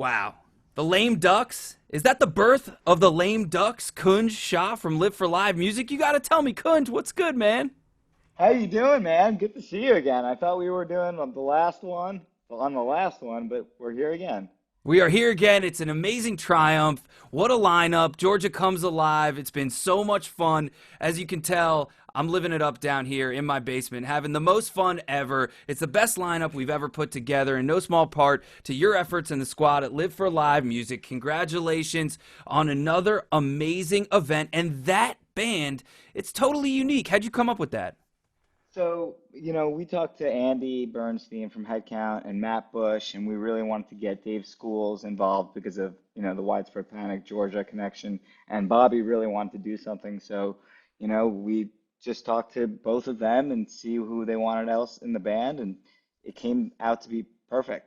Wow. The Lame Ducks? Is that the birth of the Lame Ducks? Kunj Shah from Live for Live Music? You gotta tell me, Kunj, what's good, man? How you doing, man? Good to see you again. I thought we were doing on the last one, but we're here again. We are here again. It's an amazing triumph. What a lineup. Georgia comes alive. It's been so much fun. As you can tell, I'm living it up down here in my basement, having the most fun ever. It's the best lineup we've ever put together, in no small part to your efforts and the squad at Live for Live Music. Congratulations on another amazing event. And that band, it's totally unique. How'd you come up with that? We talked to Andy Bernstein from HeadCount and Matt Bush, and we really wanted to get Dave Schools involved because of, the widespread panic Georgia connection. And Bobby really wanted to do something. So, we just talked to both of them and see who they wanted else in the band, and it came out to be perfect.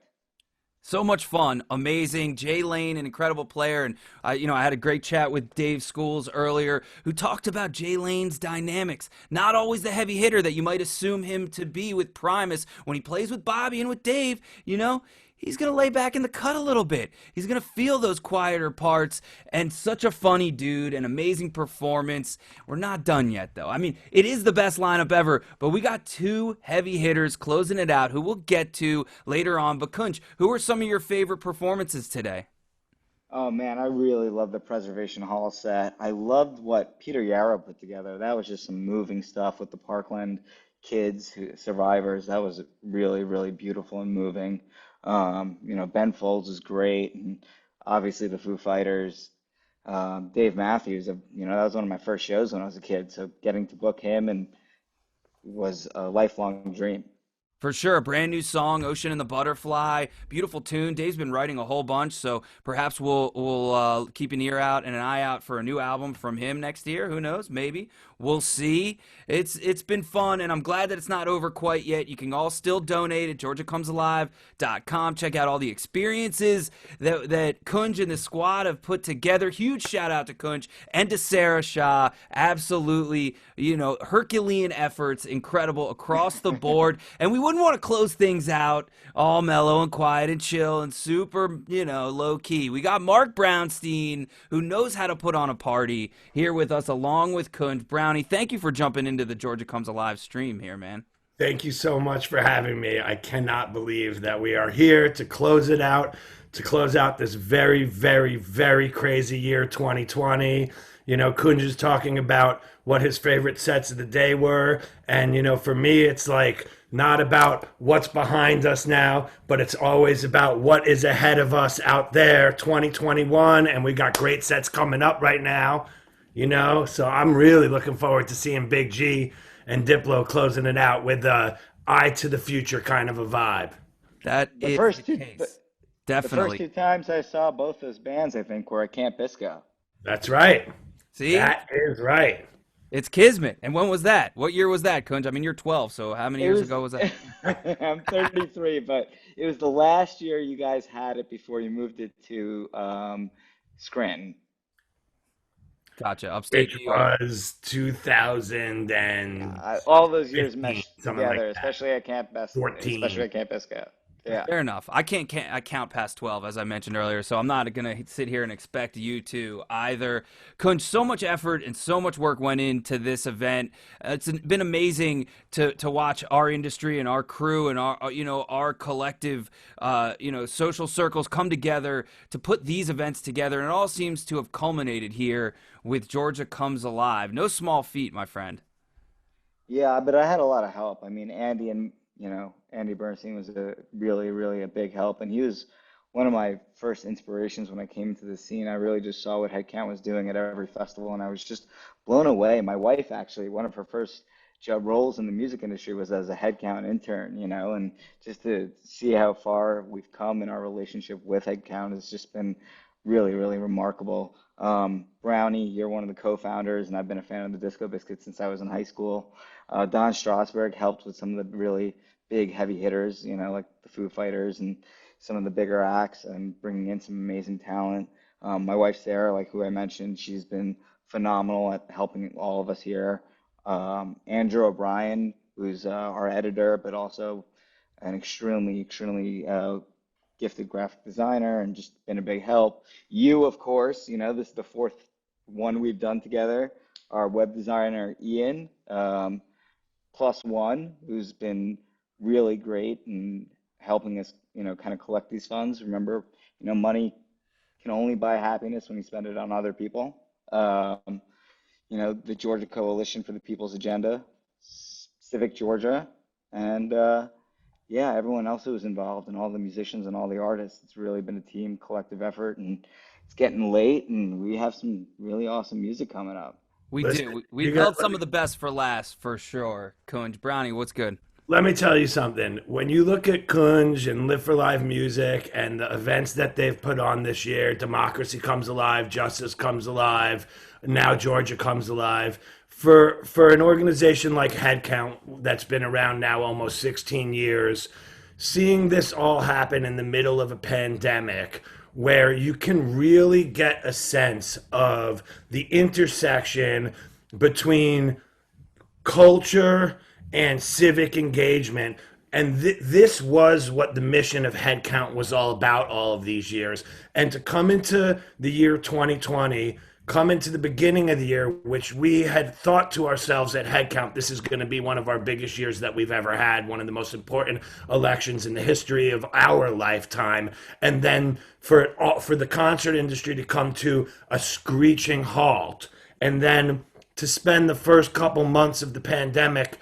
So much fun, amazing. Jay Lane, an incredible player, and I had a great chat with Dave Schools earlier, who talked about Jay Lane's dynamics. Not always the heavy hitter that you might assume him to be with Primus. When he plays with Bobby and with Dave, he's gonna lay back in the cut a little bit. He's gonna feel those quieter parts, and such a funny dude, an amazing performance. We're not done yet, though. I mean, it is the best lineup ever, but we got two heavy hitters closing it out, who we'll get to later on. But Kunj, who are some of your favorite performances today? Oh man, I really love the Preservation Hall set. I loved what Peter Yarrow put together. That was just some moving stuff with the Parkland kids, survivors. That was really, really beautiful and moving. Ben Folds is great, and obviously the Foo Fighters. Dave Matthews, that was one of my first shows when I was a kid. So getting to book him and was a lifelong dream. For sure, a brand new song, "Ocean and the Butterfly," beautiful tune. Dave's been writing a whole bunch, so perhaps we'll keep an ear out and an eye out for a new album from him next year. Who knows? Maybe we'll see. It's been fun, and I'm glad that it's not over quite yet. You can all still donate at georgiacomesalive.com. Check out all the experiences that Kunj and the squad have put together. Huge shout out to Kunj and to Sarah Shah. Absolutely, Herculean efforts, incredible across the board, and we wouldn't want to close things out all mellow and quiet and chill and super, low key. We got Marc Brownstein, who knows how to put on a party, here with us along with Kunj. Brownie, thank you for jumping into the Georgia Comes Alive stream here, man. Thank you so much for having me. I cannot believe that we are here to close it out, to close out this very, very, very crazy year 2020. Kunj is talking about what his favorite sets of the day were. And, for me, it's like not about what's behind us now, but it's always about what is ahead of us out there, 2021. And we got great sets coming up right now, So I'm really looking forward to seeing Big G and Diplo closing it out with a eye to the future kind of a vibe. That The is the first two, the, case. the first Definitely. two times I saw both those bands, I think, were at Camp Bisco. That's right. See? That is right. It's Kismet. And when was that? What year was that, Kunj? I mean, you're 12, so how many It years was, ago was that? I'm 33, but it was the last year you guys had it before you moved it to Scranton. Gotcha. Upstate Which New York. was Yeah, 2015, all those years meshed something like together, that. especially 14. at Camp Bisco. Yeah. Fair enough. I count past 12, as I mentioned earlier, so I'm not going to sit here and expect you to either. Kunj, so much effort and so much work went into this event. It's been amazing to watch our industry and our crew and our collective, social circles come together to put these events together, and it all seems to have culminated here with Georgia Comes Alive. No small feat, my friend. Yeah, but I had a lot of help. I mean, Andy Bernstein was a really, really a big help, and he was one of my first inspirations when I came into the scene. I really just saw what Headcount was doing at every festival, and I was just blown away. My wife actually, one of her first job roles in the music industry was as a Headcount intern, and just to see how far we've come in our relationship with Headcount has just been really, really remarkable. Brownie, you're one of the co-founders, and I've been a fan of the Disco Biscuits since I was in high school. Don Strasberg helped with some of the really big heavy hitters, like the Foo Fighters and some of the bigger acts, and bringing in some amazing talent. My wife Sarah, like who I mentioned, she's been phenomenal at helping all of us here. Andrew O'Brien, who's our editor, but also an extremely, extremely gifted graphic designer and just been a big help. You, of course, this is the fourth one we've done together. Our web designer, Ian, plus one, who's been really great and helping us, kind of collect these funds. Remember, money can only buy happiness when you spend it on other people. The Georgia Coalition for the People's Agenda, Civic Georgia, and yeah, everyone else who was involved and all the musicians and all the artists. It's really been a team collective effort, and it's getting late, and we have some really awesome music coming up. We Listen, do. We've held some of the best for last, for sure. Kunj, Brownie, what's good? let me tell you something. When you look at Kunj and Live for Live Music and the events that they've put on this year, Democracy Comes Alive, Justice Comes Alive, now Georgia Comes Alive. For an organization like HeadCount that's been around now almost 16 years, seeing this all happen in the middle of a pandemic where you can really get a sense of the intersection between culture and civic engagement. And this was what the mission of HeadCount was all about all of these years. And to come into the year 2020, come into the beginning of the year, which we had thought to ourselves at HeadCount, this is going to be one of our biggest years that we've ever had, one of the most important elections in the history of our lifetime. And then for the concert industry to come to a screeching halt, and then to spend the first couple months of the pandemic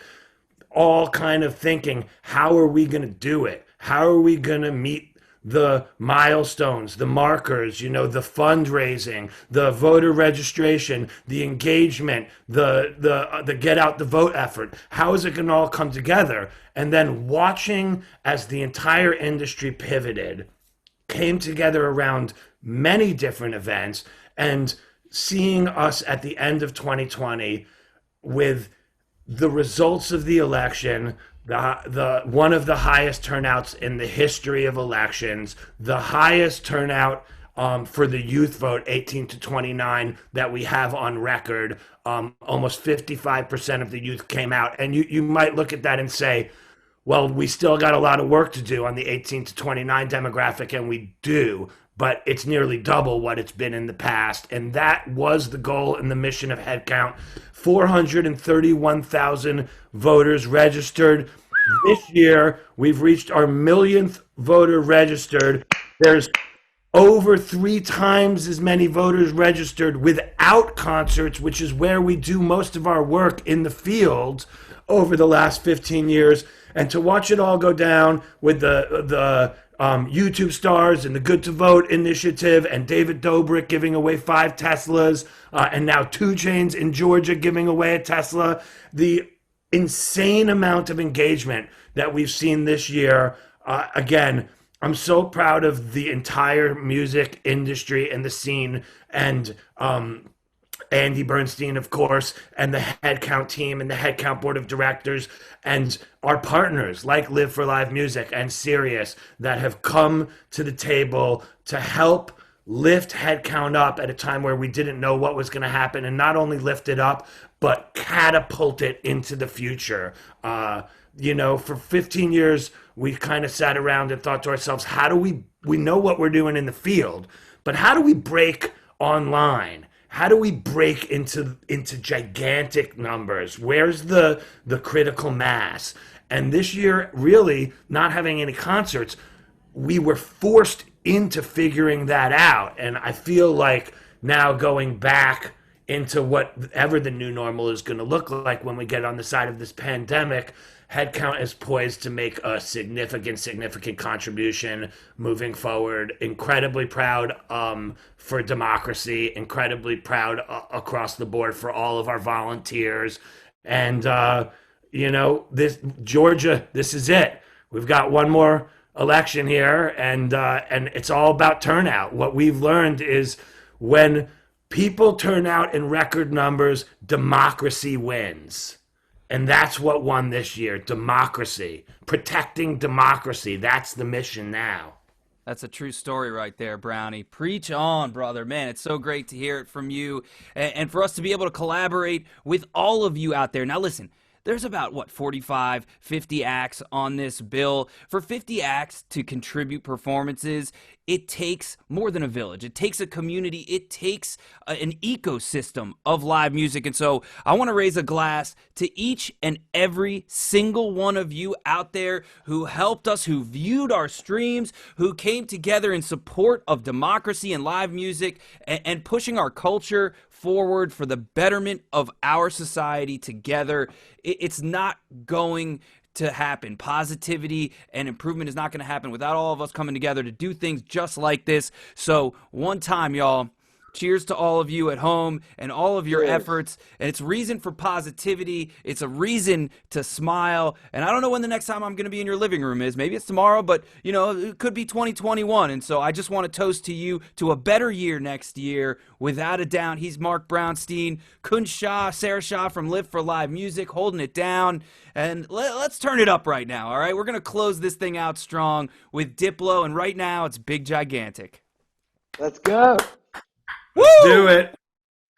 all kind of thinking, how are we going to do it? How are we going to meet the milestones, the markers, the fundraising, the voter registration, the engagement, the get out the vote effort? How is it going to all come together? And then watching as the entire industry pivoted, came together around many different events, and seeing us at the end of 2020 with the results of the election, the one of the highest turnouts in the history of elections, the highest turnout for the youth vote, 18 to 29, that we have on record. Almost 55% of the youth came out. And you might look at that and say, well, we still got a lot of work to do on the 18 to 29 demographic, and we do, but it's nearly double what it's been in the past. And that was the goal and the mission of HeadCount. 431,000 voters registered. This year, we've reached our millionth voter registered. There's over 3 times as many voters registered without concerts, which is where we do most of our work in the field over the last 15 years. And to watch it all go down with the YouTube stars and the Good to Vote initiative and David Dobrik giving away 5 Teslas and now 2 Chainz in Georgia giving away a Tesla. The insane amount of engagement that we've seen this year. Again, I'm so proud of the entire music industry and the scene, and Andy Bernstein, of course, and the HeadCount team and the HeadCount board of directors and our partners like Live for Live Music and Sirius that have come to the table to help lift HeadCount up at a time where we didn't know what was going to happen, and not only lift it up, but catapult it into the future. For 15 years, we kind of sat around and thought to ourselves, how do we know what we're doing in the field, but how do we break online? How do we break into gigantic numbers? Where's the critical mass? And this year, really not having any concerts, we were forced into figuring that out. And I feel like now going back into whatever the new normal is going to look like when we get on the side of this pandemic, HeadCount is poised to make a significant contribution moving forward. Incredibly proud for democracy, incredibly proud across the board for all of our volunteers. And, this Georgia, this is it. We've got one more election here, and it's all about turnout. What we've learned is when people turn out in record numbers, democracy wins. And that's what won this year, democracy. Protecting democracy, that's the mission now. That's a true story right there, Brownie. Preach on, brother. Man, it's so great to hear it from you and for us to be able to collaborate with all of you out there. Now, listen, there's about, what, 45, 50 acts on this bill. For 50 acts to contribute performances, it takes more than a village. It takes a community. It takes an ecosystem of live music. And so I want to raise a glass to each and every single one of you out there who helped us, who viewed our streams, who came together in support of democracy and live music and pushing our culture forward for the betterment of our society together. It's not going to happen. Positivity and improvement is not going to happen without all of us coming together to do things just like this. So one time, y'all, cheers to all of you at home and all of your efforts. And it's reason for positivity. It's a reason to smile. And I don't know when the next time I'm going to be in your living room is. Maybe it's tomorrow, but you know, it could be 2021. And so I just want to toast to you to a better year next year. Without a doubt. He's Marc Brownstein, Kunj Shah, Sarah Shah from Live for Live Music, holding it down. And let's turn it up right now, all right? We're going to close this thing out strong with Diplo. And right now, it's Big Gigantic. Let's go. Let's do it.